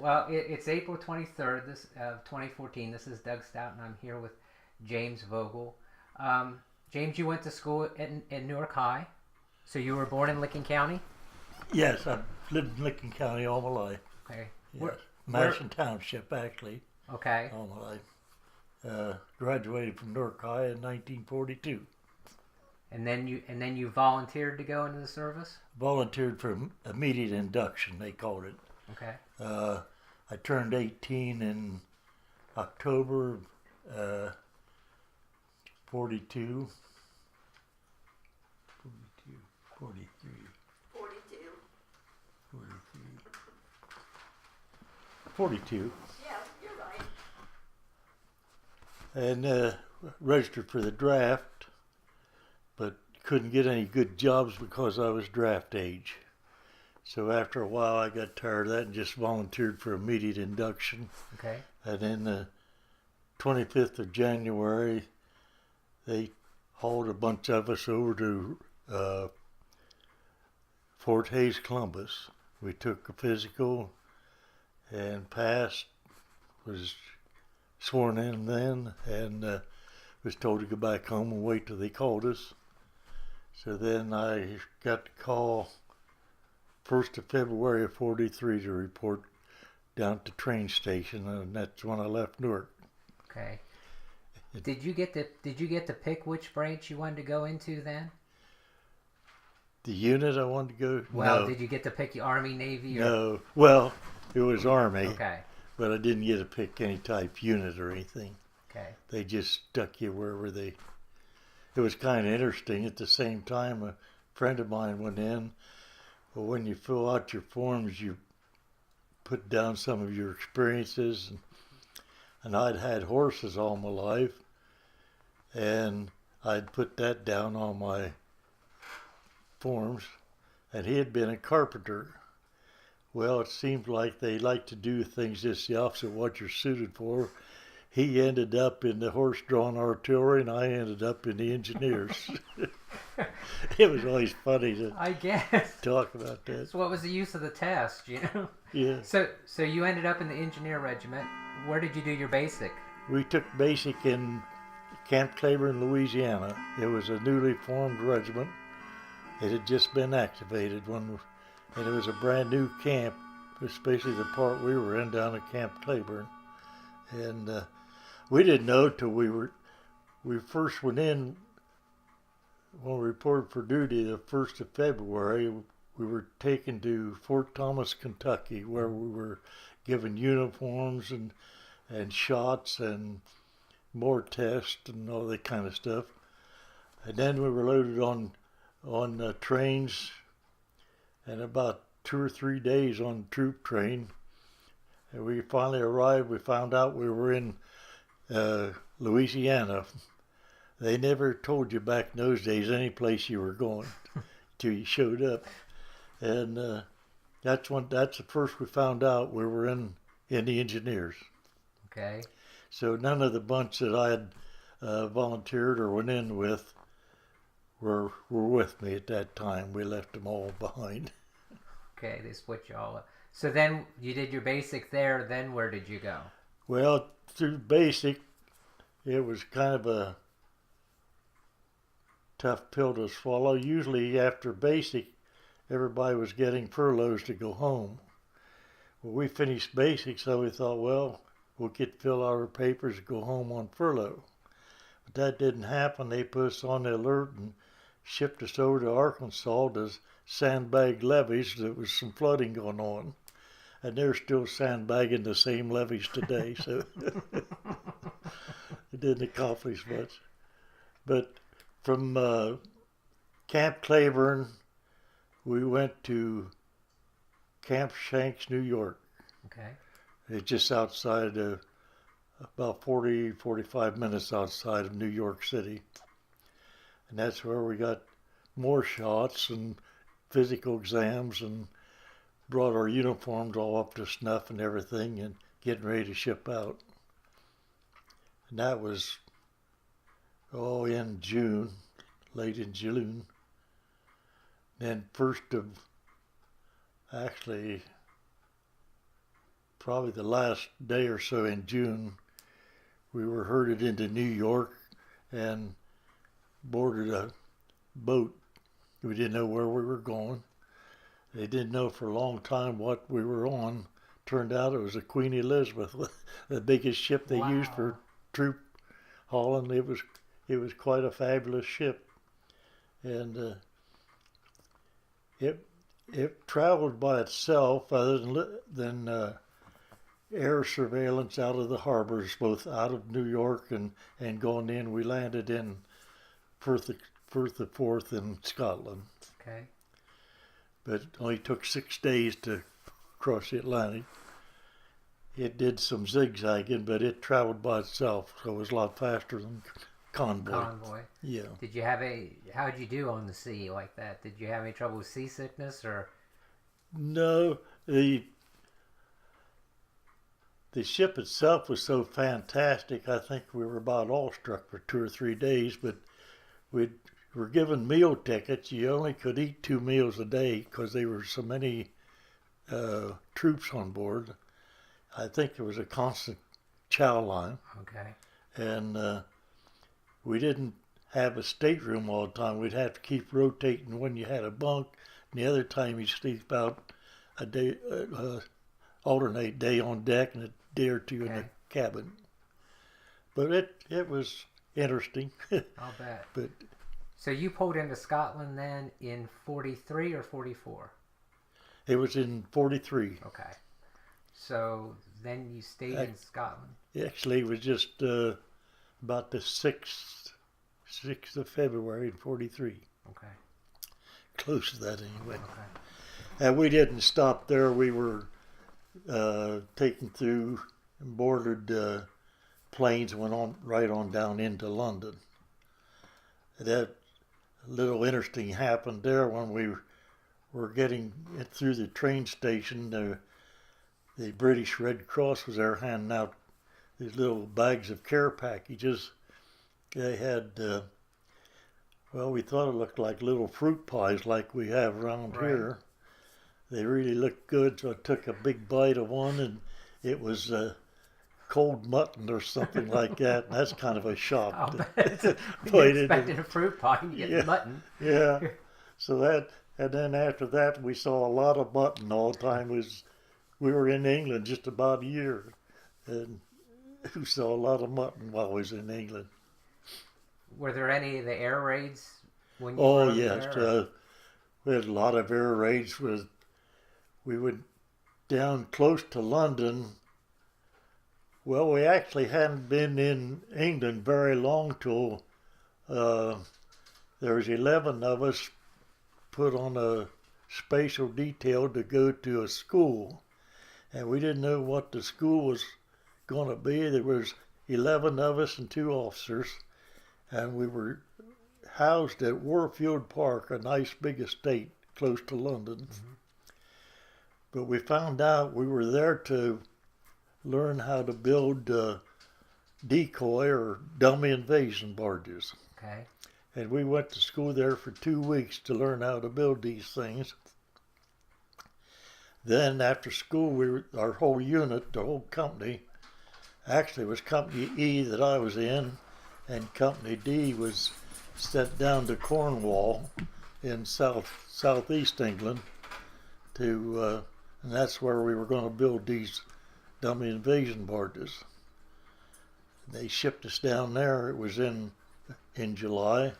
Well, it's April 23rd, this 2014. This is Doug Stout, and I'm here with James Vogel. Um, James, you went to school in Newark High, so you were born in Licking County. Yes, I've lived in Lincoln County all my life. Okay. Yes, Where? Madison Township actually, Okay. all my life. Graduated from Newark High in 1942. And then you volunteered to go into the service. Volunteered for immediate induction, they called it. Okay. I turned 18 in October 42, 42, 43, 42. 43, 42, Yeah, you're right. and registered for the draft, but couldn't get any good jobs because I was draft age. So after a while, I got tired of that and just volunteered for immediate induction. Okay. And then the 25th of January, they hauled a bunch of us over to Fort Hays, Columbus. We took a physical and passed, was sworn in then, and was told to go back home and wait till they called us. So then I got the call 1st of February of 43 to report down at the train station, and that's when I left Newark. Okay. Did you get to pick which branch you wanted to go into then? The unit I wanted to go? Well, No. did you get to pick the Army, Navy, or? No. Well, it was Army, Okay. but I didn't get to pick any type unit or anything. Okay. They just stuck you wherever they... It was kind of interesting. At the same time, a friend of mine went in. Well, when you fill out your forms, you put down some of your experiences. And I'd had horses all my life. And I'd put that down on my forms. And he had been a carpenter. Well, it seemed like they like to do things just the opposite of what you're suited for. He ended up in the horse-drawn artillery, and I ended up in the engineers. It was always funny to I guess. talk about that. So what was the use of the test, you know? Yeah. So you ended up in the engineer regiment. Where did you do your basic? We took basic in Camp Claiborne, Louisiana. It was a newly formed regiment. It had just been activated and it was a brand new camp, especially the part we were in down at Camp Claiborne. And we didn't know till we first went in. When we reported for duty the 1st of February, we were taken to Fort Thomas, Kentucky, where we were given uniforms and shots and more tests and all that kind of stuff. And then we were loaded on trains, and about 2 or 3 days on the troop train. And we finally arrived. We found out we were in Louisiana. They never told you back in those days any place you were going till you showed up. And that's the first we found out we were in the engineers. Okay. So none of the bunch that I had volunteered or went in with were with me at that time. We left them all behind. Okay, they split you all up. So then you did your basic there. Then where did you go? Well, through basic, it was kind of a tough pill to swallow. Usually after basic, everybody was getting furloughs to go home. Well, we finished basic, so we thought, well, we'll fill out our papers and go home on furlough. But that didn't happen. They put us on the alert and shipped us over to Arkansas to sandbag levees. There was some flooding going on. And they're still sandbagging the same levees today, so it didn't accomplish much. But from Camp Claiborne, we went to Camp Shanks, New York. Okay. It's just outside, about 45 minutes outside of New York City. And that's where we got more shots and physical exams and brought our uniforms all up to snuff and everything and getting ready to ship out. And that was in June, late in June. Then probably the last day or so in June, we were herded into New York and boarded a boat. We didn't know where we were going. They didn't know for a long time what we were on. Turned out it was a Queen Elizabeth, the biggest ship they used for troop hauling. It was quite a fabulous ship, and it traveled by itself, other than air surveillance out of the harbors, both out of New York and going in. We landed in Firth of Forth in Scotland. Okay. But it only took 6 days to cross the Atlantic. It did some zigzagging, but it traveled by itself, so it was a lot faster than convoy. Convoy. Yeah. Did you have how'd you do on the sea like that? Did you have any trouble with seasickness or? No, the ship itself was so fantastic. I think we were about awestruck for 2 or 3 days, but we were given meal tickets. You only could eat 2 meals a day because there were so many troops on board. I think there was a constant chow line. Okay. And we didn't have a stateroom all the time. We'd have to keep rotating when you had a bunk, and the other time you sleep out a day, alternate day on deck and a day or two in the cabin. But it was interesting. I'll bet. But so you pulled into Scotland then in 43 or 44? it was in 43. Okay. So then you stayed in Scotland. Actually, it was just about the 6th of February in 43. Okay. Close to that anyway. Okay. And we didn't stop there. We were taken through and boarded planes and went right on down into London. That little interesting happened there when we were getting through the train station. The British Red Cross was there handing out these little bags of care packages. They had, we thought it looked like little fruit pies like we have around here. They really looked good, so I took a big bite of one, and it was cold mutton or something like that, and that's kind of a shock. I'll bet. You expected a fruit pie, you get mutton. Yeah. So that, and then after that, we saw a lot of mutton all the time. We were in England just about a year, and we saw a lot of mutton while we was in England. Were there any of the air raids when you Oh, were yes. there? We had a lot of air raids. We went down close to London. Well, we actually hadn't been in England very long till there was 11 of us put on a special detail to go to a school. And we didn't know what the school was going to be. There was 11 of us and 2 officers. And we were housed at Warfield Park, a nice big estate close to London. Mm-hmm. But we found out we were there to learn how to build decoy or dummy invasion barges. Okay. And we went to school there for 2 weeks to learn how to build these things. Then after school, our whole unit, the whole company, actually was Company E that I was in, and Company D was sent down to Cornwall in southeast England and that's where we were going to build these dummy invasion barges. They shipped us down there. It was in July.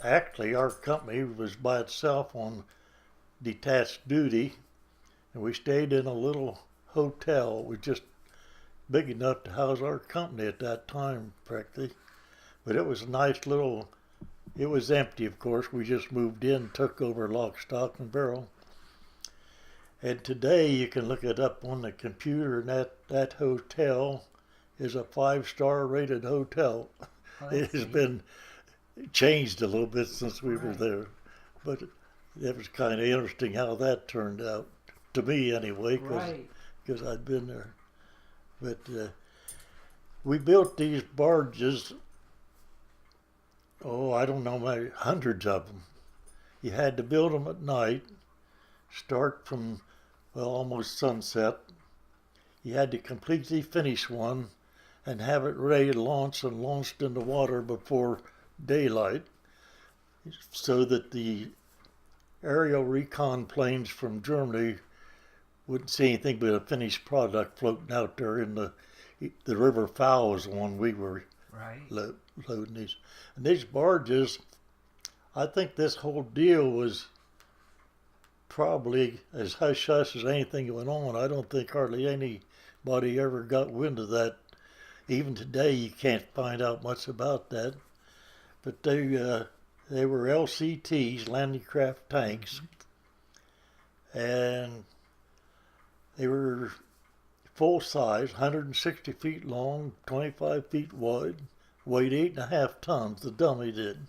Actually, our company was by itself on detached duty, and we stayed in a little hotel. It was just big enough to house our company at that time, practically. But it was a nice little, it was empty, of course. We just moved in, took over lock, stock, and barrel. And today you can look it up on the computer, and that hotel is a 5-star rated hotel. Oh, it has been changed a little bit since we were there. But it was kind of interesting how that turned out, to me anyway, because I'd been there. But we built these barges, I don't know, maybe hundreds of them. You had to build them at night, start from well, almost sunset. You had to completely finish one and have it ready to launch and launched in the water before daylight so that the aerial recon planes from Germany wouldn't see anything but a finished product floating out there in the river foul was the one we were Right. loading these. And these barges, I think this whole deal was probably as hush-hush as anything that went on. I don't think hardly anybody ever got wind of that. Even today, you can't find out much about that. But they were LCTs, landing craft tanks, and they were full size, 160 feet long, 25 feet wide, weighed 8.5 tons. The dummy did.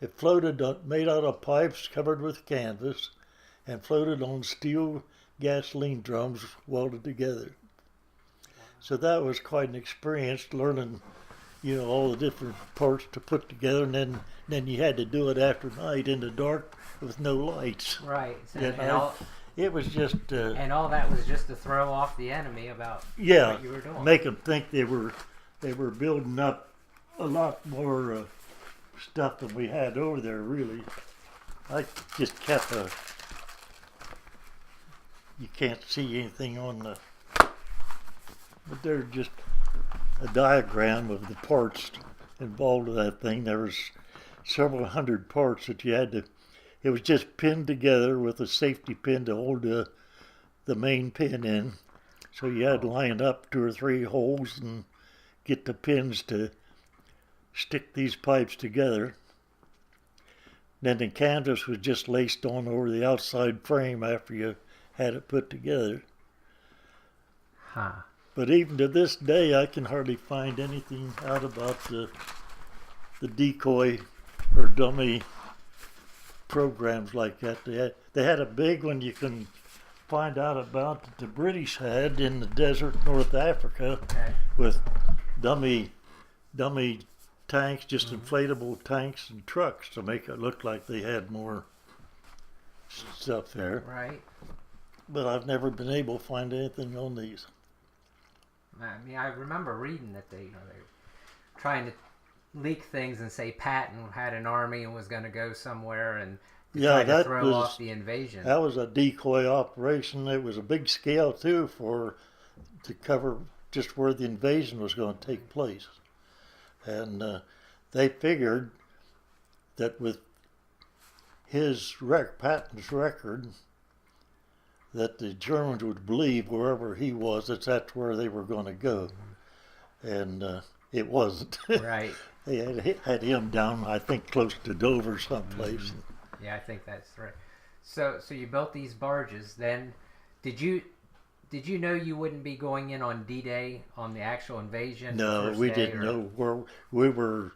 It floated, made out of pipes covered with canvas, and floated on steel gasoline drums welded together. So that was quite an experience, learning, all the different parts to put together, and then you had to do it after night in the dark with no lights. Right. So, It was just. And all that was just to throw off the enemy about yeah, what you were doing. Make them think they were building up a lot more stuff than we had over there. Really, I just kept a. You can't see anything on the. But there's just a diagram of the parts involved in that thing. There was several hundred parts that you had to. It was just pinned together with a safety pin to hold the main pin in. So you had to line up 2 or 3 holes and get the pins to stick these pipes together. Then the canvas was just laced on over the outside frame after you had it put together. Huh. But even to this day, I can hardly find anything out about the decoy or dummy programs like that. They had a big one you can find out about that the British had in the desert North Africa, Okay. with dummy tanks, just inflatable tanks and trucks to make it look like they had more stuff there. Right. But I've never been able to find anything on these. I mean, I remember reading that they were trying to leak things and say Patton had an army and was going to go somewhere and try to throw off the invasion. That was a decoy operation. It was a big scale too to cover just where the invasion was going to take place, and they figured that with Patton's record, that the Germans would believe wherever he was that's where they were going to go, and it wasn't. Right. They had him down, I think, close to Dover someplace. Mm-hmm. Yeah, I think that's right. So you built these barges. Then, did you know you wouldn't be going in on D-Day on the actual invasion? No, we didn't know where we were.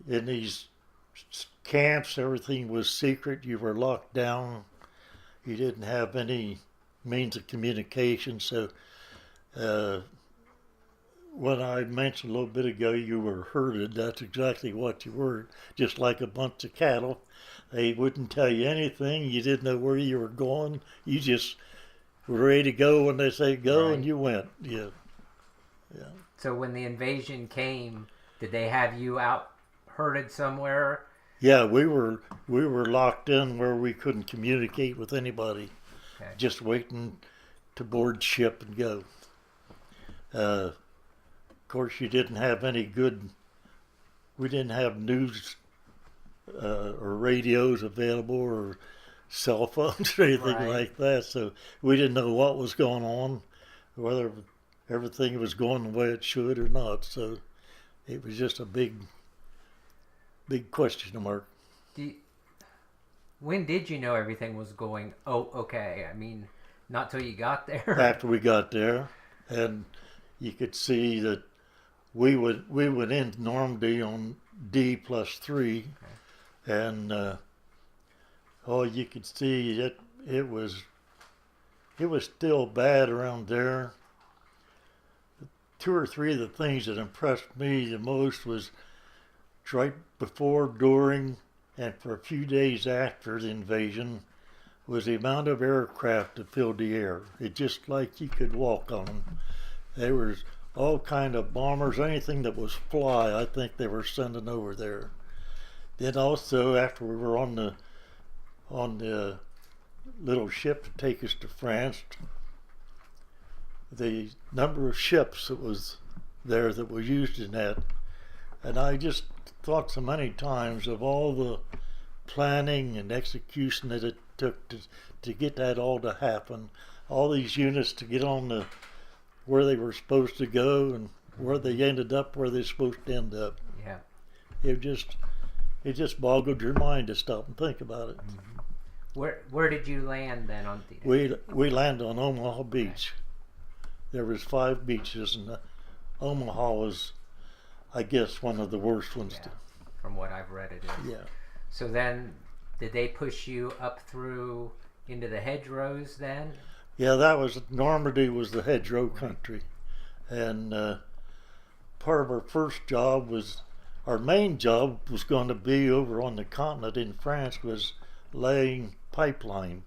In these camps, everything was secret. You were locked down. You didn't have any means of communication. So, when I mentioned a little bit ago you were herded, that's exactly what you were. Just like a bunch of cattle. They wouldn't tell you anything. You didn't know where you were going. You just were ready to go when they say go, right. And you went. Yeah. So when the invasion came, did they have you out herded somewhere? Yeah, we were locked in where we couldn't communicate with anybody. Okay. Just waiting to board ship and go. Of course, you didn't have we didn't have news or radios available or cell phones or anything Right. like that, so we didn't know what was going on, whether everything was going the way it should or not. So it was just a big question mark. When did you know everything was going okay? I mean, not till you got there. After we got there, and you could see that we went into Normandy on D+3, okay. And you could see it was still bad around there. 2 or 3 of the things that impressed me the most was right before, during, and for a few days after the invasion, was the amount of aircraft that filled the air. It just like you could walk on them. There was all kind of bombers, anything that was fly, I think they were sending over there. Then also after we were on the little ship to take us to France, the number of ships that was there that was used in that, and I just thought so many times of all the planning and execution that it took to get that all to happen, all these units to get on the where they were supposed to go and where they ended up where they're supposed to end up. Yeah. It just boggled your mind to stop and think about it. Mm-hmm. Where did you land then on D-Day? We landed on Omaha Beach. There was 5 beaches, and Omaha was, I guess, one of the worst ones. Yeah. From what I've read, it is. Yeah. So then, did they push you up through into the hedgerows then? Yeah, that was Normandy was the hedgerow country, and part of our first job was our main job was going to be over on the continent in France, was laying pipeline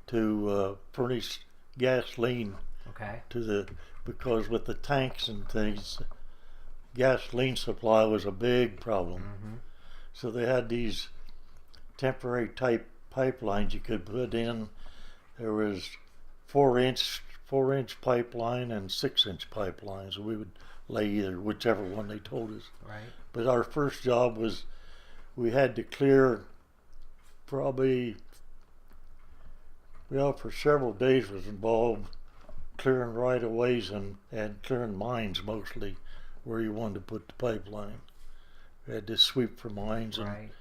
to furnish gasoline Okay. to because with the tanks and things, gasoline supply was a big problem. Mm-hmm. So they had these temporary type pipelines you could put in. There was 4-inch pipeline and 6-inch pipelines. We would lay either whichever one they told us. Right. But our first job was we had to clear probably, well, for several days was involved clearing right-of-ways and clearing mines mostly where you wanted to put the pipeline. We had to sweep for mines Right.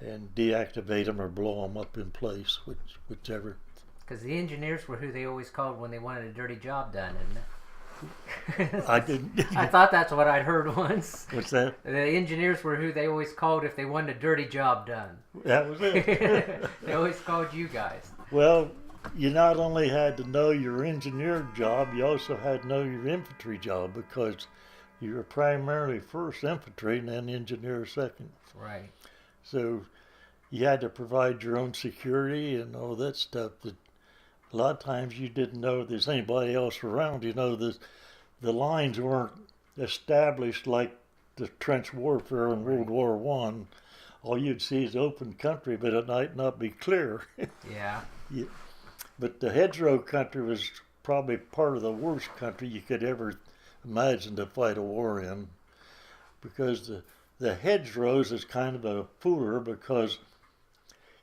and deactivate them or blow them up in place, whichever. Because the engineers were who they always called when they wanted a dirty job done, isn't it? I didn't. I thought that's what I'd heard once. What's that? The engineers were who they always called if they wanted a dirty job done. That was it. They always called you guys. Well, you not only had to know your engineer job, you also had to know your infantry job because you were primarily first infantry and then engineer second. Right. So you had to provide your own security and all that stuff that a lot of times you didn't know there's anybody else around. You know, the lines weren't established like the trench warfare in World War One. All you'd see is open country, but it might not be clear. Yeah. But the hedgerow country was probably part of the worst country you could ever imagine to fight a war in, because the hedgerows is kind of a fooler because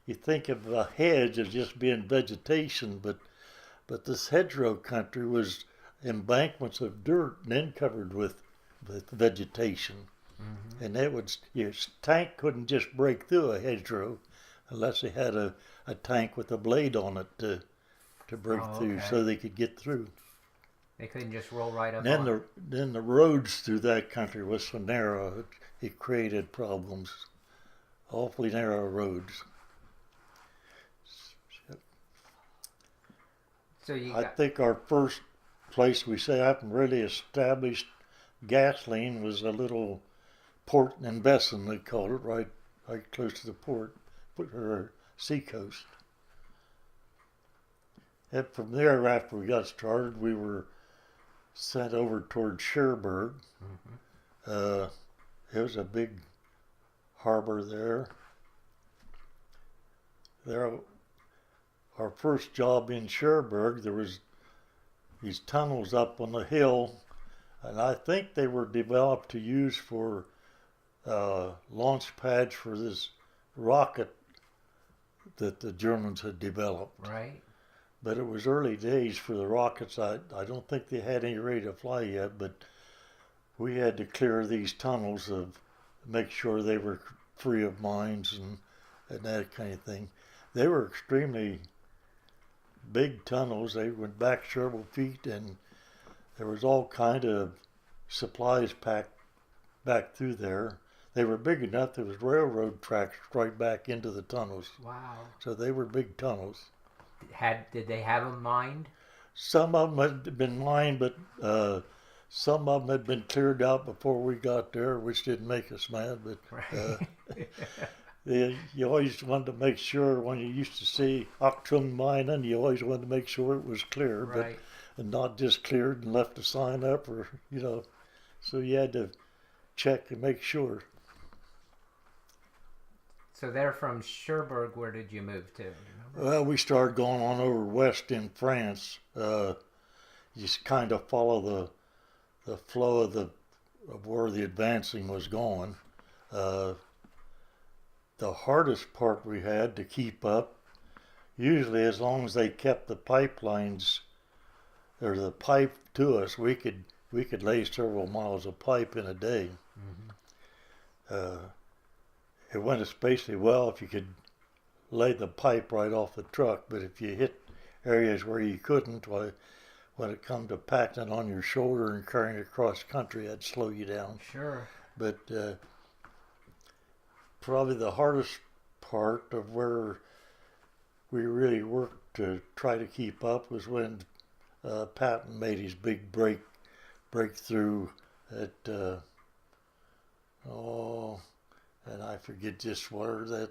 you think of a hedge as just being vegetation, but this hedgerow country was embankments of dirt and then covered with vegetation. Mm-hmm. And your tank couldn't just break through a hedgerow unless they had a tank with a blade on it to break through so they could get through. They couldn't just roll right up. And then the roads through that country was so narrow, it created problems. Awfully narrow roads. So I think our first place we set up and really established gasoline was a little port in Besson, they called it, right close to the port, or seacoast. And from there, after we got started, we were sent over toward Cherbourg. Mm-hmm. It was a big harbor there. Our first job in Cherbourg, there was these tunnels up on the hill, and I think they were developed to use for launch pads for this rocket that the Germans had developed. Right. But it was early days for the rockets. I don't think they had any ready to fly yet, but we had to clear these tunnels make sure they were free of mines and that kind of thing. They were extremely big tunnels. They went back several feet, and there was all kind of supplies packed back through there. They were big enough there was railroad tracks right back into the tunnels. Wow. So they were big tunnels. Did they have them mined? Some of them had been mined, but some of them had been cleared out before we got there, which didn't make us mad. But Right. You always wanted to make sure when you used to see Octrum mining, you always wanted to make sure it was clear, but Right. and not just cleared and left a sign up, or so you had to check and make sure. So they're from Cherbourg. Where did you move to? You remember? Well, we started going on over west in France. Just kind of follow the flow of where the advancing was going. Uh, the hardest part we had to keep up, usually as long as they kept the pipelines or the pipe to us, we could lay several miles of pipe in a day. Uh, it went especially well if you could lay the pipe right off the truck, but if you hit areas where you couldn't, why, when it come to packing it on your shoulder and carrying it across country, that'd slow you down. Sure. But probably the hardest part of where we really worked to try to keep up was when Patton made his big breakthrough at and I forget just where that.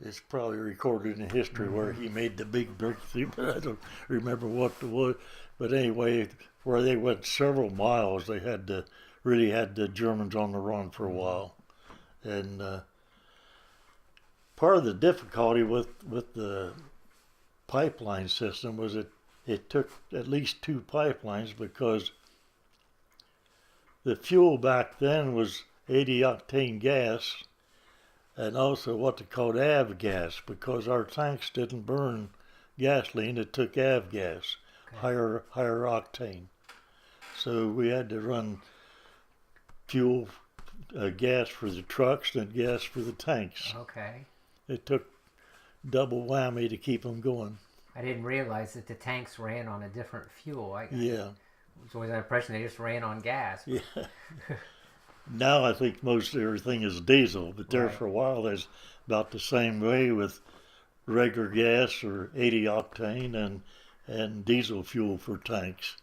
It's probably recorded in history where he made the big breakthrough, but I don't remember what it was. But anyway, where they went several miles, they really had the Germans on the run for a while, and part of the difficulty with the pipeline system was it took at least two pipelines because the fuel back then was 80 octane gas and also what they called avgas because our tanks didn't burn gasoline, it took avgas, Okay. higher octane. So we had to run fuel, gas for the trucks and gas for the tanks. Okay. It took double whammy to keep them going. I didn't realize that the tanks ran on a different fuel. I Yeah, was always under the impression they just ran on gas. yeah. Now I think most everything is diesel, but there Right. for a while there's about the same way with regular gas or 80 octane and diesel fuel for tanks.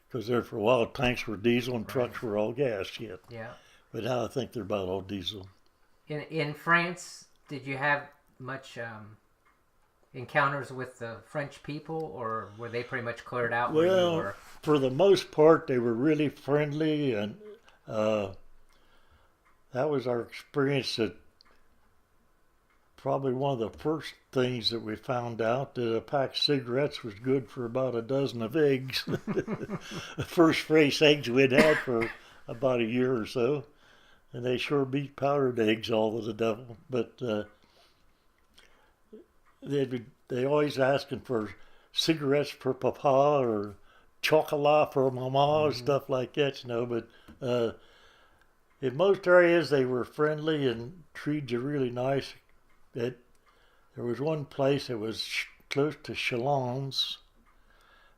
Because there for a while tanks were diesel and trucks were all gas yet. Yeah. But now I think they're about all diesel. In France, did you have much encounters with the French people, or were they pretty much cleared out where you Well, were? for the most part, they were really friendly, and that was our experience. That probably one of the first things that we found out that a pack of cigarettes was good for about a dozen of eggs. The first fresh eggs we'd had for about a year or so, and they sure beat powdered eggs all to the devil. But they always asking for cigarettes for papa or chocolat for mama or stuff like that, But in most areas they were friendly and treated you really nice. There was one place that was close to Chalons.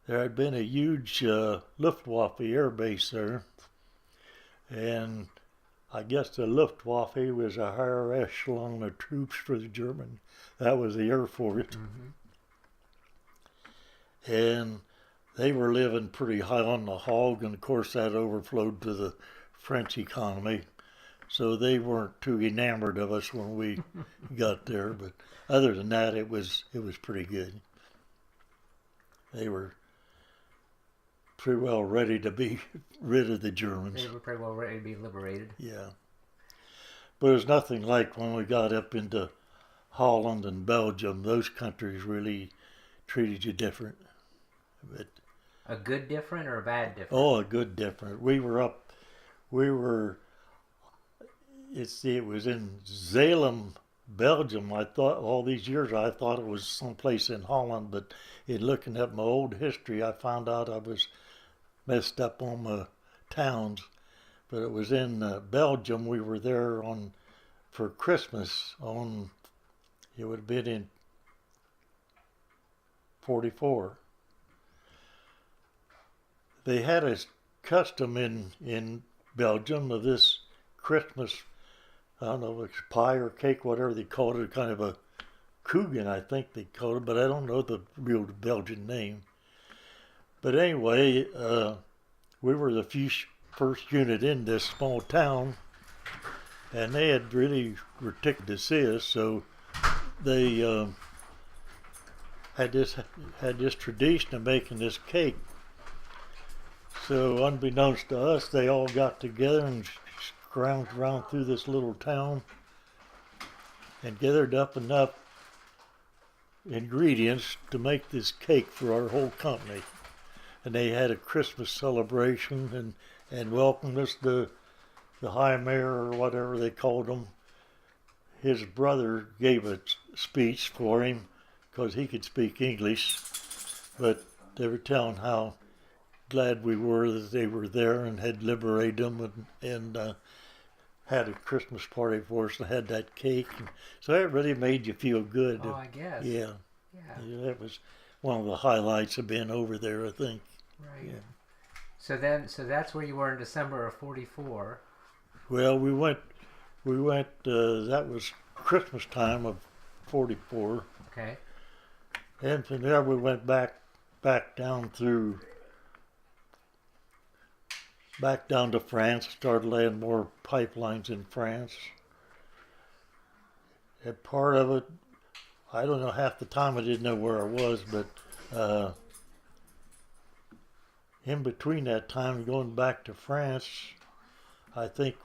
There had been a huge Luftwaffe air base there, and I guess the Luftwaffe was a higher echelon of troops for the German. That was the Air Force. And they were living pretty high on the hog, and of course that overflowed to the French economy. So they weren't too enamored of us when we got there, but other than that, it was pretty good. They were pretty well ready to be rid of the Germans. They were pretty well ready to be liberated. Yeah. But it was nothing like when we got up into Holland and Belgium. Those countries really treated you different. But A good different or a bad different? oh, a good different. It was in Zeeland, Belgium. I thought all these years I thought it was someplace in Holland, but in looking at my old history, I found out I was messed up on my towns. But it was in Belgium. We were there for Christmas it would have been in 44. They had a custom in Belgium of this Christmas, I don't know if it's pie or cake, whatever they called it, kind of a Coogan, I think they called it, but I don't know the real Belgian name. But anyway, we were the first unit in this small town, and they had really were ticked to see us, so they had this tradition of making this cake. So unbeknownst to us, they all got together and scrounged around through this little town and gathered up enough ingredients to make this cake for our whole company. And they had a Christmas celebration and welcomed us. The high mayor, or whatever they called him, his brother gave a speech for him because he could speak English, but they were telling how glad we were that they were there and had liberated them and had a Christmas party for us and had that cake. And so that really made you feel good. Oh, I guess. Yeah. Yeah. That was one of the highlights of being over there, I think. Right. Yeah. So that's where you were in December of '44. Well, we went, that was Christmas time of 44. Okay. And from there we went back down to France, started laying more pipelines in France. And part of it, I don't know, half the time I didn't know where I was, but in between that time going back to France, I think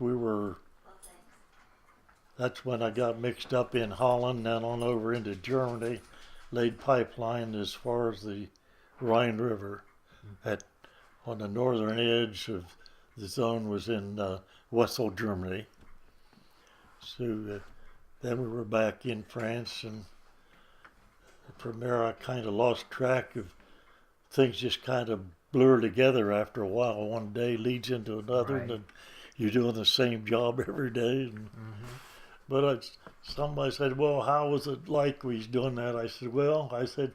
that's when I got mixed up in Holland, then on over into Germany, laid pipeline as far as the Rhine River. On the northern edge of the zone was in West Germany. So then we were back in France, and from there I kind of lost track of things, just kind of blur together after a while. One day leads into another, Right. and you're doing the same job every day. And, but somebody said, well, how was it like we was doing that? I said,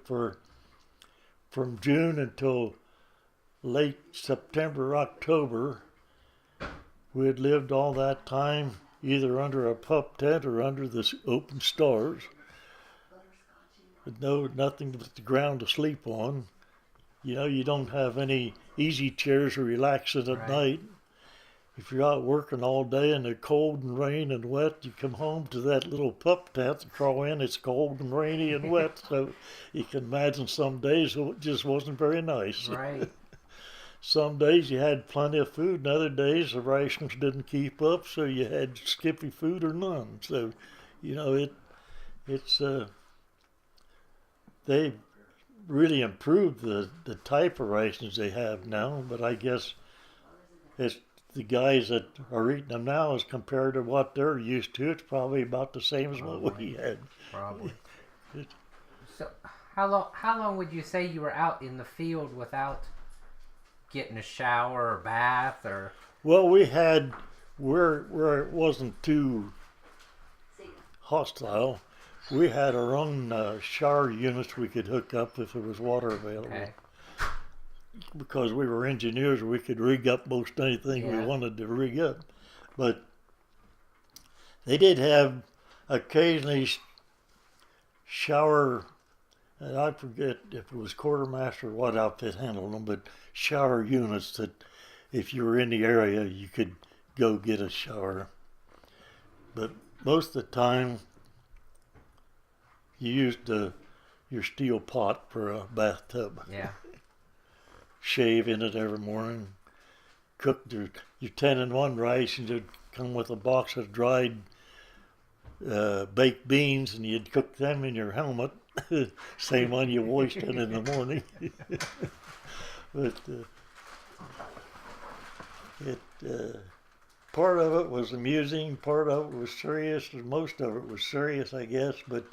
from June until late September, October, we had lived all that time either under a pup tent or under the open stars, with nothing but the ground to sleep on. You know, you don't have any easy chairs or relaxing at Right. night. If you're out working all day in the cold and rain and wet, you come home to that little pup tent and crawl in. It's cold and rainy and wet, so you can imagine some days it just wasn't very nice. Right. Some days you had plenty of food, and other days the rations didn't keep up, so you had skippy food or none. So, you know, they really improved the type of rations they have now, but I guess it's the guys that are eating them now as compared to what they're used to. It's probably about the same as what we had. Probably. So how long would you say you were out in the field without getting a shower or bath or? Well, we had where it wasn't too hostile. We had our own shower units we could hook up if there was water available. Okay. Because we were engineers, we could rig up most anything we Yeah. wanted to rig up. But they did have occasionally shower, and I forget if it was quartermaster or what outfit handled them, but shower units that if you were in the area, you could go get a shower. But most of the time, you used your steel pot for a bathtub. Yeah. Shave in it every morning, cook your 10-in-1 rice, and you'd come with a box of dried baked beans, and you'd cook them in your helmet, same one you washed in the morning. But part of it was amusing, part of it was serious, and most of it was serious, I guess. But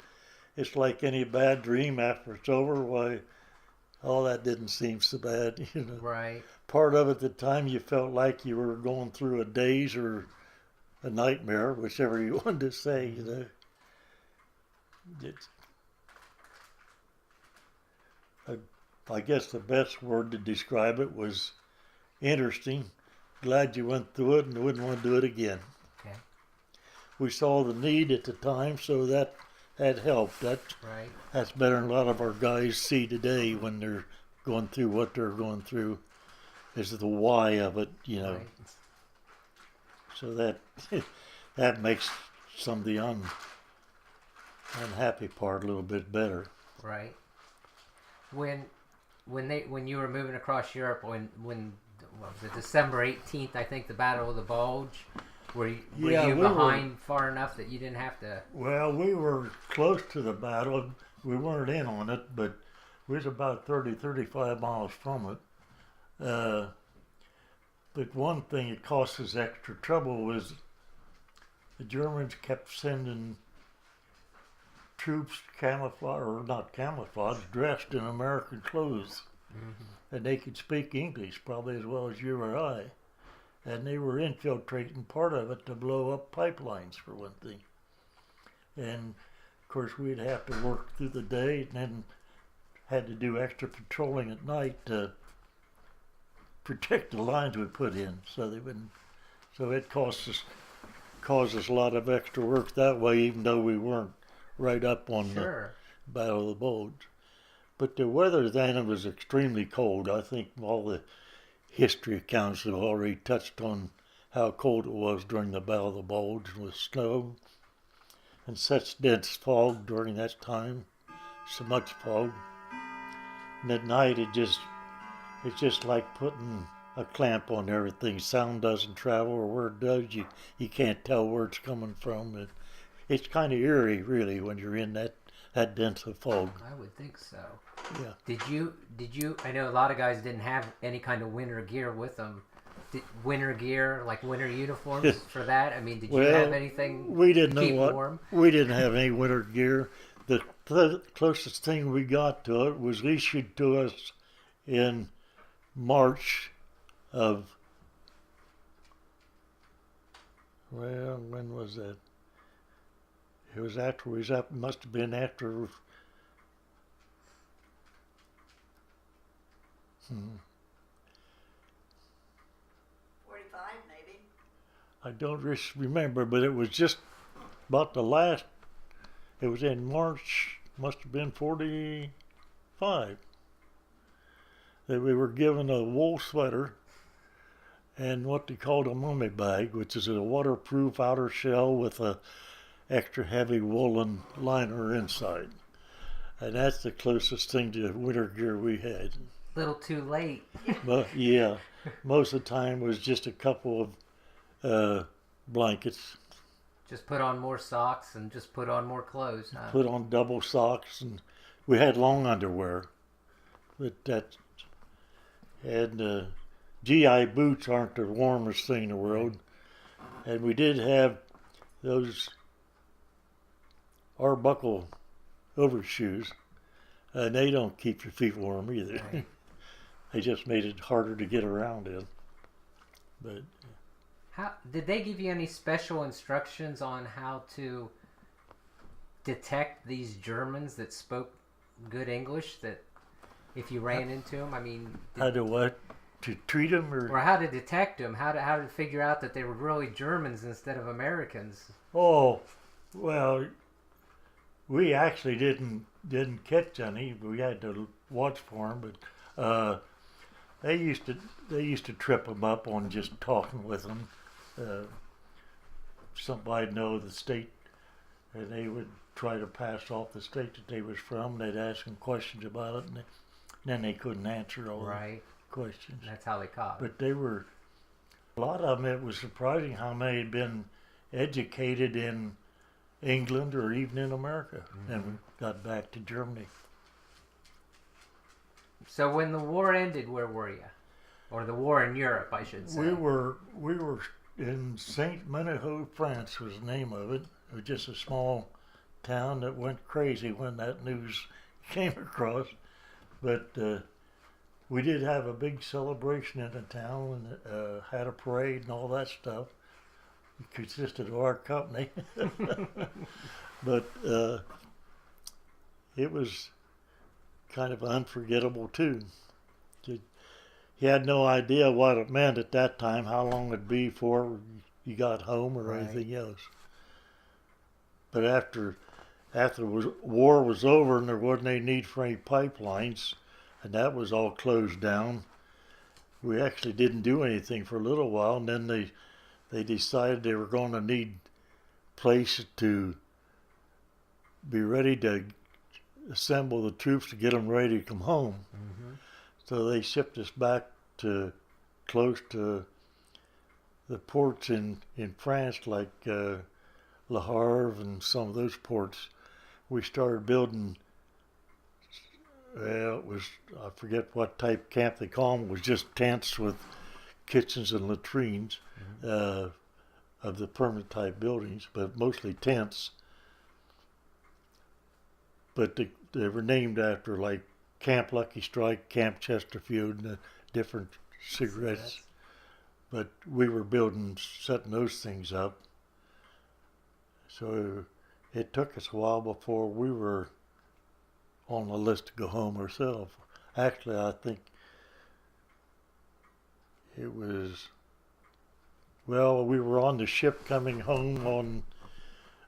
it's like any bad dream after it's over. Why? Oh, that didn't seem so bad, you know. Right. Part of it, at the time, you felt like you were going through a daze or a nightmare, whichever you wanted to say, you know. I guess the best word to describe it was interesting. Glad you went through it and wouldn't want to do it again. Okay. We saw the need at the time, so that helped. Right. That's better than a lot of our guys see today when they're going through what they're going through, is the why of it, you know. Right. So that that makes some of the unhappy part a little bit better. Right. When you were moving across Europe, when what was it, December 18th, I think, the Battle of the Bulge, were you We behind far enough that you didn't have to? Well, we were close to the battle. We weren't in on it, but we was about 30, 35 miles from it. But one thing that cost us extra trouble was the Germans kept sending troops not camouflage, dressed in American clothes. Mm-hmm. And they could speak English probably as well as you or I. And they were infiltrating part of it to blow up pipelines, for one thing. And of course, we'd have to work through the day and then had to do extra patrolling at night to protect the lines we put in, so they wouldn't. So it caused us a lot of extra work that way, even though we weren't right up on Sure. the Battle of the Bulge. But the weather then was extremely cold. I think all the history accounts have already touched on how cold it was during the Battle of the Bulge, with snow and such dense fog during that time, so much fog. And at night it's just like putting a clamp on everything. Sound doesn't travel, or where it does, you can't tell where it's coming from. It's kind of eerie, really, when you're in that dense of fog. I would think so. Yeah. Did you? I know a lot of guys didn't have any kind of winter gear with them. Winter gear, like winter uniforms for that? I mean, did you have anything we didn't to keep know what, warm? We didn't have any winter gear. The closest thing we got to it was issued to us in March of, well, when was that? It was after we was up, must have been after, 45 maybe. I don't remember, but it was just about the last, it was in March, must have been 45, that we were given a wool sweater and what they called a mummy bag, which is a waterproof outer shell with a extra heavy woolen liner inside. And that's the closest thing to winter gear we had. Little too late. But yeah, most of the time was just a couple of blankets. Just put on more socks and just put on more clothes, huh? Put on double socks, and we had long underwear. And GI boots aren't the warmest thing in the world. And we did have those Arbuckle overshoes, and they don't keep your feet warm either. Right. They just made it harder to get around in. But How did they give you any special instructions on how to detect these Germans that spoke good English? That if you ran into them, I mean, how to what? To treat them, or how to detect them? How to figure out that they were really Germans instead of Americans? Oh, well, we actually didn't catch any. We had to watch for them, but they used to trip them up on just talking with them. Somebody know the state, and they would try to pass off the state that they was from. They'd ask them questions about it, and then they couldn't answer all Right. the questions. That's how they caught. But they were, a lot of them, it was surprising how many had been educated in England or even in America, and we got back to Germany. So when the war ended, where were you? Or the war in Europe, I should say. We were in Saint Menehould, France was the name of it. It was just a small town that went crazy when that news came across. But we did have a big celebration in the town, and had a parade and all that stuff. It consisted of our company. But it was kind of unforgettable too. He had no idea what it meant at that time, how long it'd be before you got home or Right. anything else. But after the war was over and there wasn't any need for any pipelines, and that was all closed down, we actually didn't do anything for a little while, and then they decided they were going to need place to be ready to assemble the troops to get them ready to come home. Mm-hmm. So they shipped us back to close to the ports in France, like Le Havre and some of those ports. We started building. Well, it was, I forget what type camp they call them. It was just tents with kitchens and latrines, of the permanent type buildings, but mostly tents. But they were named after, like, Camp Lucky Strike, Camp Chesterfield, and different cigarettes. But we were setting those things up. So it took us a while before we were on the list to go home ourselves. Actually, I think it was, well, we were on the ship coming home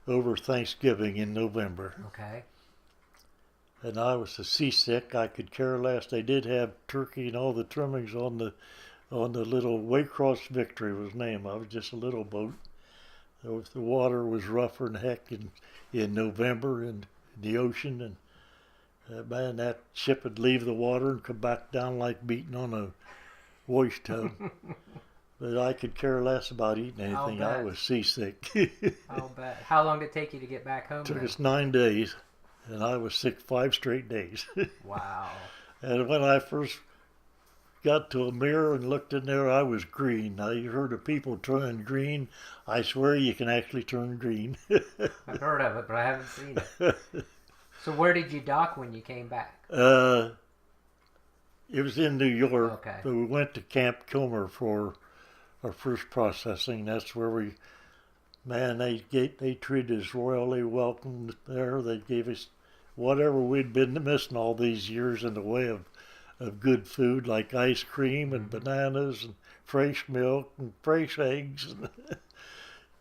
over Thanksgiving in November. Okay. And I was so seasick I could care less. They did have turkey and all the trimmings on the little Waycross Victory was the name. I was just a little boat. The water was rougher than heck in November in the ocean, and man, that ship would leave the water and come back down like beating on a wash tub. But I could care less about eating anything. I was seasick. I'll bet. How long did it take you to get back home? Took us 9 days, and I was sick 5 straight days. Wow. And when I first got to a mirror and looked in there, I was green. Now, you heard of people turning green. I swear you can actually turn green. I've heard of it, but I haven't seen it. So where did you dock when you came back? It was in New York. Okay. But we went to Camp Kilmer for our first processing. That's where they treated us royally, welcomed there. They gave us whatever we'd been missing all these years in the way of good food, like ice cream and bananas and fresh milk and fresh eggs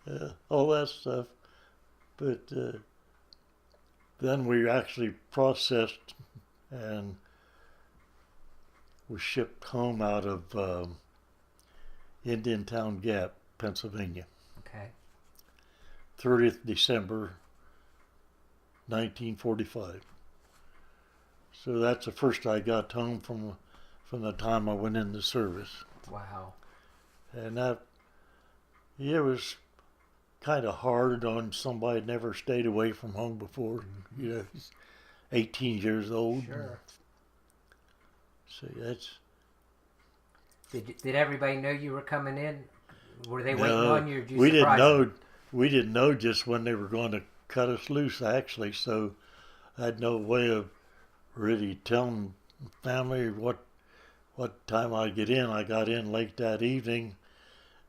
and all that stuff. But then we actually processed and was shipped home out of Indiantown Gap, Pennsylvania. Okay. 30th December 1945. So that's the first I got home from the time I went into service. Wow. And it was kind of hard on somebody that never stayed away from home before. You know, he's 18 years old. Sure. So that's. Did everybody know you were coming in? Were they waiting on you? Or did you we didn't surprise know. them? We didn't know just when they were going to cut us loose, actually. So I had no way of really telling family what time I'd get in. I got in late that evening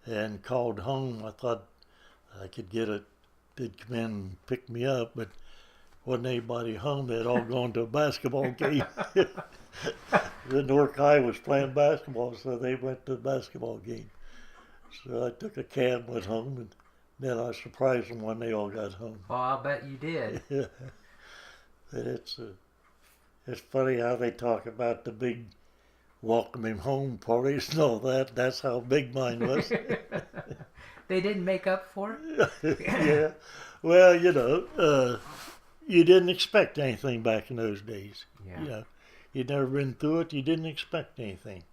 and called home. I thought I could get it. They'd come in and pick me up, but wasn't anybody home. They'd all gone to a basketball game. The Newark High was playing basketball, so they went to the basketball game. So I took a cab, went home, and then I surprised them when they all got home. Oh, I'll bet you did. Yeah. It's funny how they talk about the big welcoming home parties and all that. That's how big mine was. They didn't make up for it? Yeah. Well, you didn't expect anything back in those days. Yeah. You know, you'd never been through it. You didn't expect anything.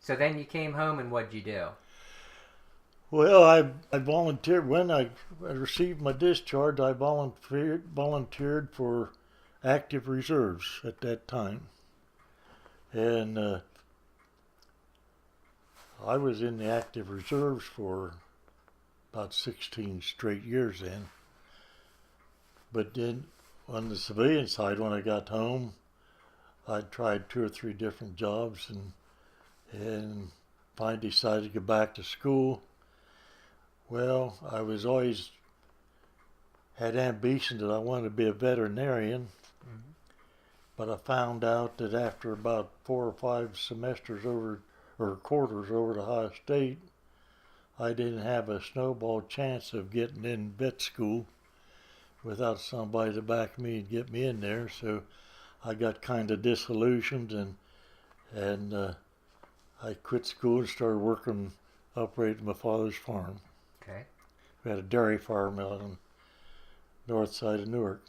So then you came home, and what'd you do? Well, I volunteered. When I received my discharge, I volunteered for active reserves at that time. And I was in the active reserves for about 16 straight years then. But then on the civilian side, when I got home, I tried 2 or 3 different jobs and finally decided to go back to school. Well, I was always had ambition that I wanted to be a veterinarian, but I found out that after about 4 or 5 semesters quarters over to Ohio State, I didn't have a snowball chance of getting in vet school without somebody to back me and get me in there. So I got kind of disillusioned and I quit school and started working operating my father's farm. Okay. We had a dairy farm on the north side of Newark.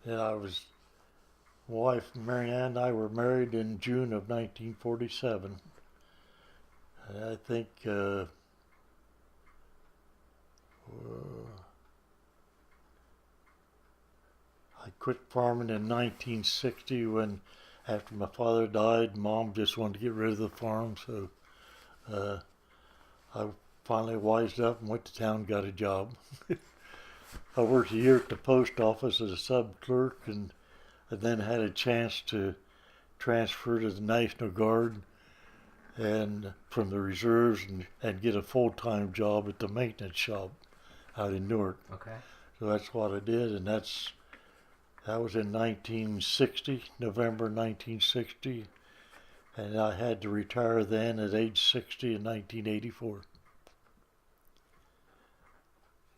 And my wife Mary Ann and I were married in June of 1947. And I think I quit farming in 1960 when, after my father died, Mom just wanted to get rid of the farm, so I finally wised up and went to town and got a job. I worked a year at the post office as a sub clerk, and then had a chance to transfer to the National Guard and from the reserves and get a full-time job at the maintenance shop out in Newark. Okay. So that's what I did, and that was in 1960, November 1960, and I had to retire then at age 60 in 1984.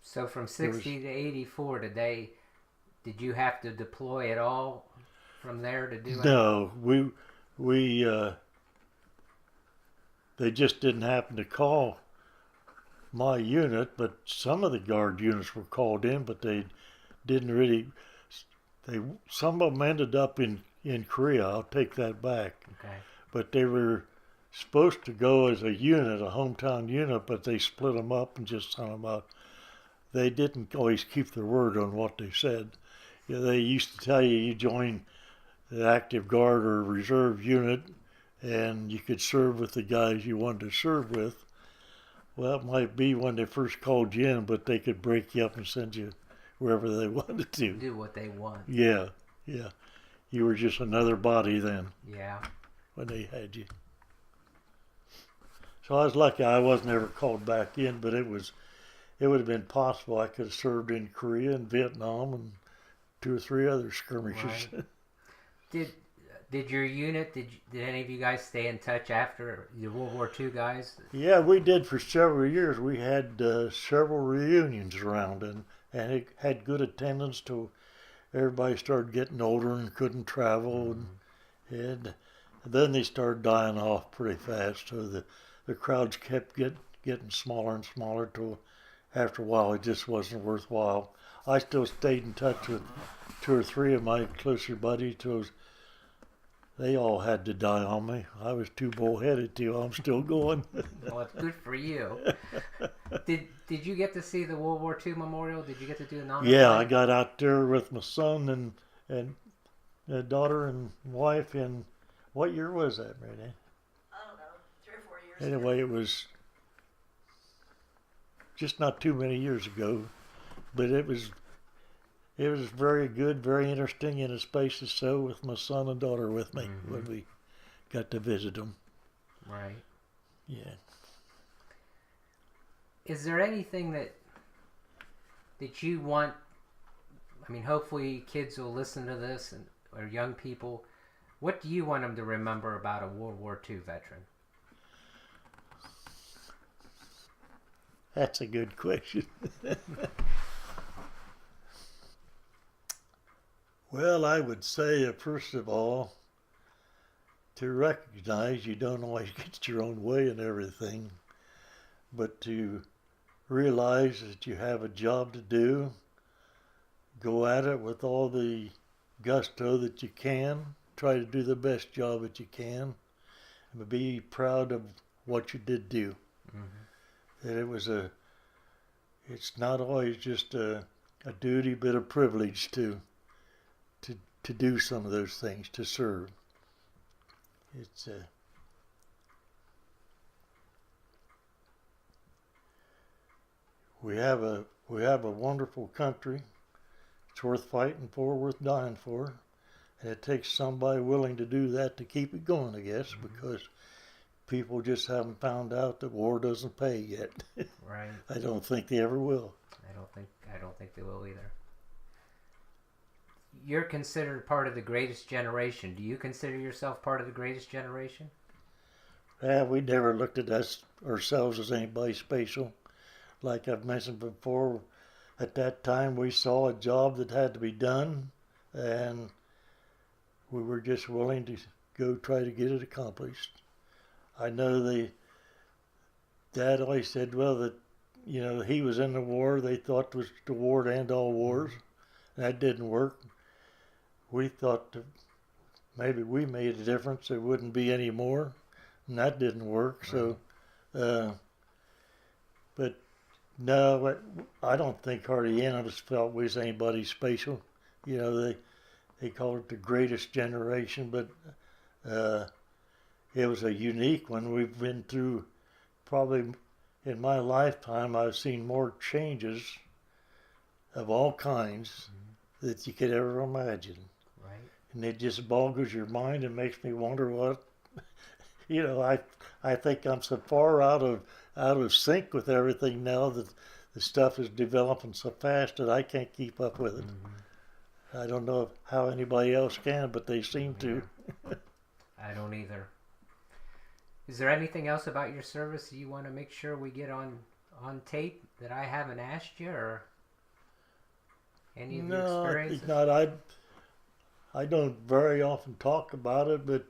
So from 60 to 84 today, did you have to deploy at all from there to do it? No, they just didn't happen to call my unit, but some of the Guard units were called in, but they didn't really. Some of them ended up in Korea. I'll take that back. Okay. But they were supposed to go as a unit, a hometown unit, but they split them up and just sent them out. They didn't always keep their word on what they said. You know, they used to tell you join the active guard or reserve unit and you could serve with the guys you wanted to serve with. Well, it might be when they first called you in, but they could break you up and send you wherever they wanted to. Do what they want. Yeah. You were just another body then Yeah. when they had you. So I was lucky I wasn't ever called back in, but it would have been possible. I could have served in Korea and Vietnam and 2 or 3 other skirmishes. Right. Did your unit, did any of you guys stay in touch after the World War II guys? Yeah, we did for several years. We had several reunions around, and it had good attendance till everybody started getting older and couldn't travel, and then they started dying off pretty fast. So the crowds kept getting smaller and smaller till after a while it just wasn't worthwhile. I still stayed in touch with 2 or 3 of my closer buddies till they all had to die on me. I was too bullheaded to. I'm still going. Well, it's good for you. Did you get to see the World War II memorial? Did you get to do an honor? Yeah, I got out there with my son and daughter and wife in, what year was that, Mary Ann? I don't know, 3 or 4 years Anyway, it was just not too many years ago, but it was very good, very interesting in a space or so with my son and daughter with me when we got to visit them. Right. Yeah. Is there anything that you want? I mean, hopefully kids will listen to this, or young people. What do you want them to remember about a World War II veteran? That's a good question. Well, I would say, first of all, to recognize you don't always get your own way in everything, but to realize that you have a job to do, go at it with all the gusto that you can, try to do the best job that you can, and be proud of what you did do. That it's not always just a duty, but a privilege to do some of those things, to serve. It's we have a wonderful country. It's worth fighting for, worth dying for, and it takes somebody willing to do that to keep it going, I guess, because people just haven't found out that war doesn't pay yet. Right. I don't think they ever will. I don't think they will either. You're considered part of the greatest generation. Do you consider yourself part of the greatest generation? Yeah, we never looked at ourselves as anybody special. Like I've mentioned before, at that time we saw a job that had to be done, and we were just willing to go try to get it accomplished. I know Dad always said, well, that he was in the war. They thought it was the war to end all wars. That didn't work. We thought that maybe we made a difference. There wouldn't be any more, and that didn't work. So, but no, I don't think hardly any of us felt we was anybody special. They called it the greatest generation, but it was a unique one. We've been through, probably in my lifetime, I've seen more changes of all kinds that you could ever imagine. Right. And it just boggles your mind and makes me wonder what, I think I'm so far out of sync with everything now that the stuff is developing so fast that I can't keep up with it. I don't know how anybody else can, but they seem to. I don't either. Is there anything else about your service you want to make sure we get on tape that I haven't asked you, or any of your experiences? No, I think not. I don't very often talk about it, but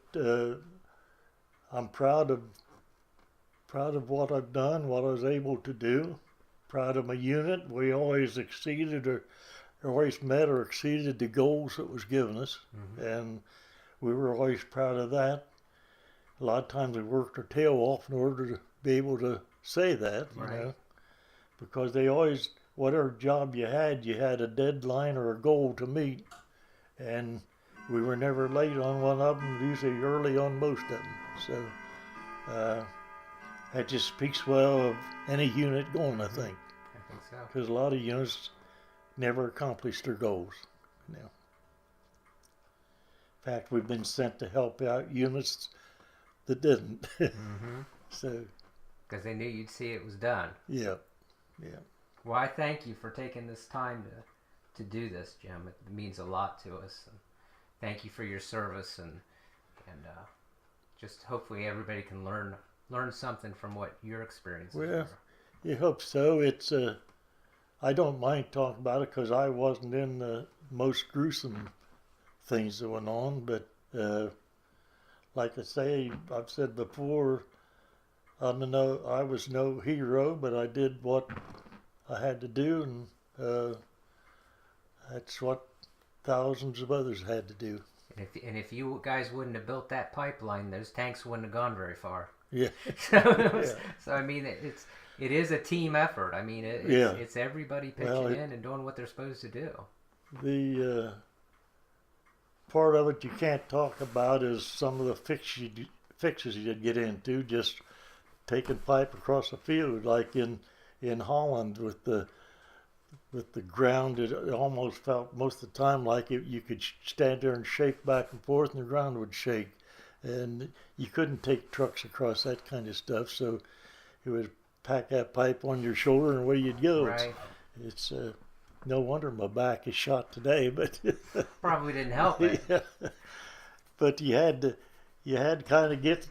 I'm proud of what I've done, what I was able to do. Proud of my unit. We always exceeded or always met or exceeded the goals that was given us, and we were always proud of that. A lot of times we worked our tail off in order to be able to say that, because they always, whatever job you had a deadline or a goal to meet, and we were never late on one of them, usually early on most of them. So that just speaks well of any unit going, I think. I think so. Because a lot of units never accomplished their goals. In fact, we've been sent to help out units that didn't. So, because they knew you'd see it was done. Yeah. Well, I thank you for taking this time to do this, Jim. It means a lot to us. And thank you for your service, and just hopefully everybody can learn something from what your experiences were. You hope so. It's I don't mind talking about it because I wasn't in the most gruesome things that went on, but like I say, I've said before, I was no hero, but I did what I had to do, and that's what thousands of others had to do. And if you guys wouldn't have built that pipeline, those tanks wouldn't have gone very far. Yeah. So I mean, it is a team effort. I mean, it's everybody pitching in and doing what they're supposed to do. The part of it you can't talk about is some of the fixes you'd get into, just taking pipe across the field, like in Holland with the ground. It almost felt most of the time like you could stand there and shake back and forth, and the ground would shake, and you couldn't take trucks across that kind of stuff. So it was pack that pipe on your shoulder and away you'd go. Right. It's no wonder my back is shot today, but probably didn't help it. Yeah. But you had to kind of get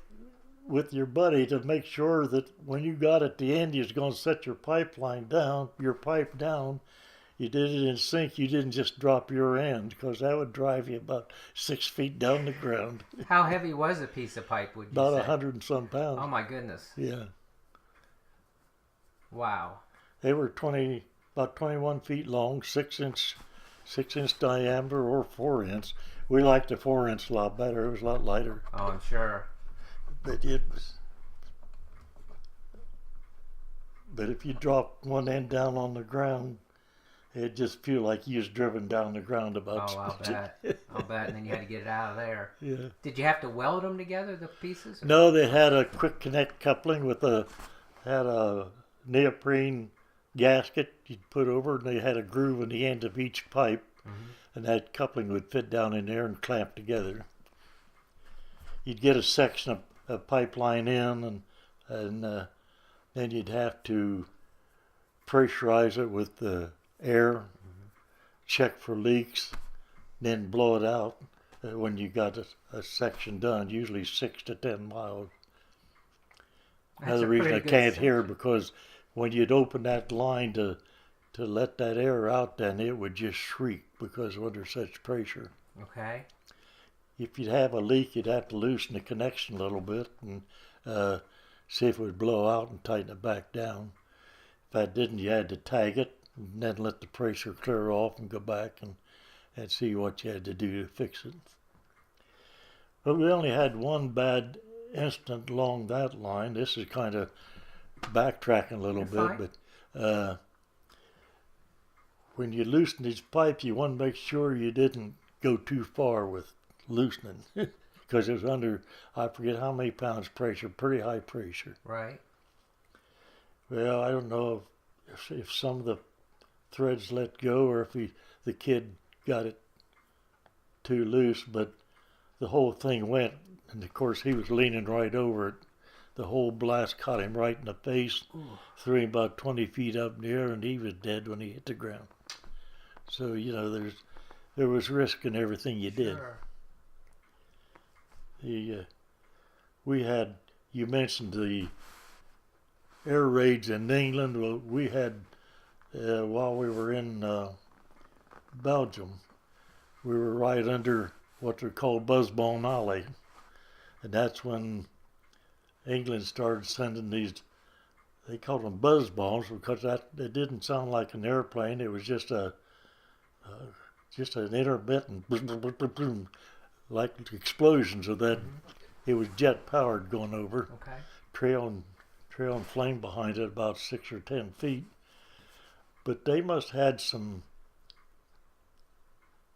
with your buddy to make sure that when you got at the end, you was going to set your pipe down. You did it in sync. You didn't just drop your end, because that would drive you about 6 feet down the ground. How heavy was a piece of pipe, would you say? About 100 and some pounds. Oh my goodness. Yeah. Wow. They were about 21 feet long, 6 inch diameter or 4 inch. We liked the 4 inch a lot better. It was a lot lighter. Oh, I'm sure. But if you dropped one end down on the ground, it'd just feel like you was driven down the ground about. Oh, I'll bet. And then you had to get it out of there. Yeah. Did you have to weld them together, the pieces? Or? No, they had a quick connect coupling with a neoprene gasket you'd put over, and they had a groove in the end of each pipe, and that coupling would fit down in there and clamp together. You'd get a section of pipeline in, and then you'd have to pressurize it with the air, check for leaks, then blow it out when you got a section done, usually 6 to 10 miles. Another reason I can't hear, because when you'd open that line to let that air out, then it would just shriek because under such pressure. Okay. If you'd have a leak, you'd have to loosen the connection a little bit and see if it would blow out and tighten it back down. If that didn't, you had to tag it and then let the pressure clear off and go back and see what you had to do to fix it. But we only had one bad incident along that line. This is kind of backtracking a little bit, but when you loosen these pipes, you want to make sure you didn't go too far with loosening, because it was under, I forget how many pounds pressure, pretty high pressure. Right. Well, I don't know if some of the threads let go or if the kid got it too loose, but the whole thing went, and of course he was leaning right over it. The whole blast caught him right in the face, threw him about 20 feet up in the air, and he was dead when he hit the ground. So, you know, there was risk in everything you did. Sure. We had, you mentioned the air raids in England. Well, we had, while we were in Belgium, we were right under what they're called Buzzbomb Alley. And that's when England started sending these, they called them buzz bombs because it didn't sound like an airplane. It was just an intermittent boom, boom, boom, boom, like explosions of that. It was jet powered going over, Okay. trailing flame behind it about 6 or 10 feet. But they must have had some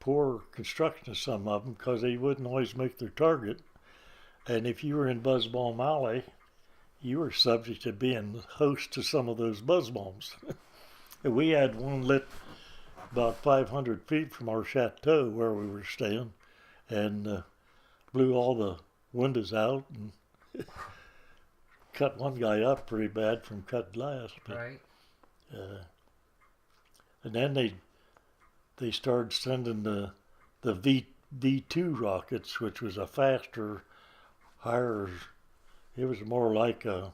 poor construction of some of them because they wouldn't always make their target. And if you were in Buzzbomb Alley, you were subject to being host to some of those buzz bombs. And we had one lit about 500 feet from our chateau where we were staying, and blew all the windows out and cut one guy up pretty bad from cut glass. But, Right. and then they started sending the V2 rockets, which was a faster, higher. It was more like a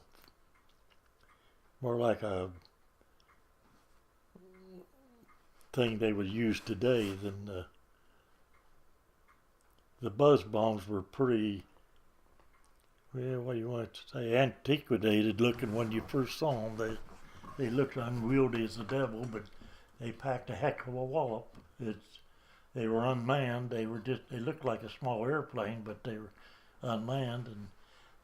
thing they would use today than the buzz bombs were pretty. Well, what do you want to say? Antiquated looking when you first saw them. They looked unwieldy as the devil, but they packed a heck of a wallop. They were unmanned. They looked like a small airplane, but they were unmanned, and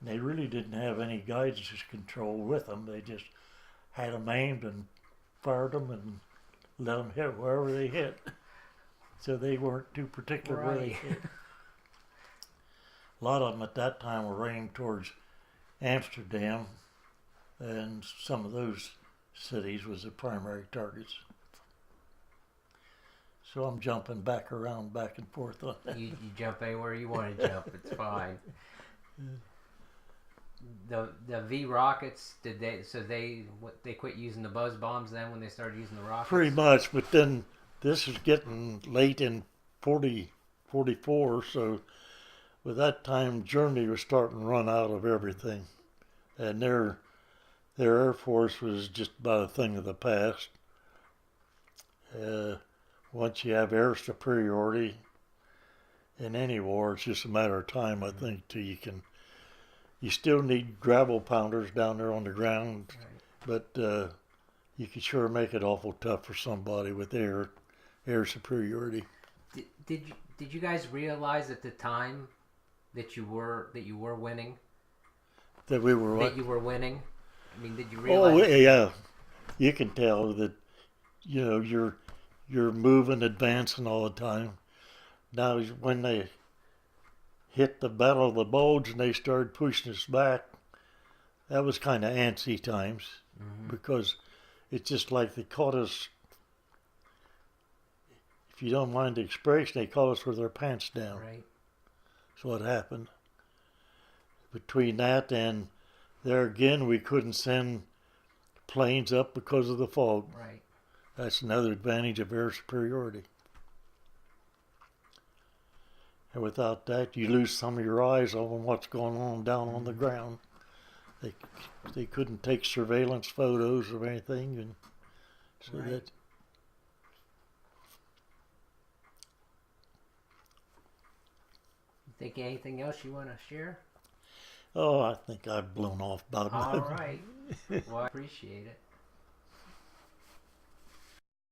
they really didn't have any guidance control with them. They just had them aimed and fired them and let them hit wherever they hit. So they weren't too particular where they hit. A lot of them at that time were aimed towards Amsterdam, and some of those cities was the primary targets. So I'm jumping back and forth on that. You jump anywhere you want to jump. It's fine. The V rockets, they quit using the buzz bombs then when they started using the rockets? Pretty much, but then this was getting late in 44, so by that time Germany was starting to run out of everything, and their Air Force was just about a thing of the past. Once you have air superiority in any war, it's just a matter of time, I think, till you still need gravel pounders down there on the ground, right. But you could sure make it awful tough for somebody with air superiority. Did you guys realize at the time that you were winning? That we were what? That you were winning? I mean, did you realize? Oh yeah, you can tell that. You know, you're moving, advancing all the time. Now, when they hit the Battle of the Bulge and they started pushing us back, that was kind of antsy times, because it's just like they caught us, if you don't mind the expression, they caught us with our pants down. Right. That's what happened. Between that and there again, we couldn't send planes up because of the fog. Right. That's another advantage of air superiority. And without that, you lose some of your eyes on what's going on down on the ground. They couldn't take surveillance photos of anything, and so right. that. You think anything else you want to share? Oh, I think I've blown off about All enough. right. Well, I appreciate it.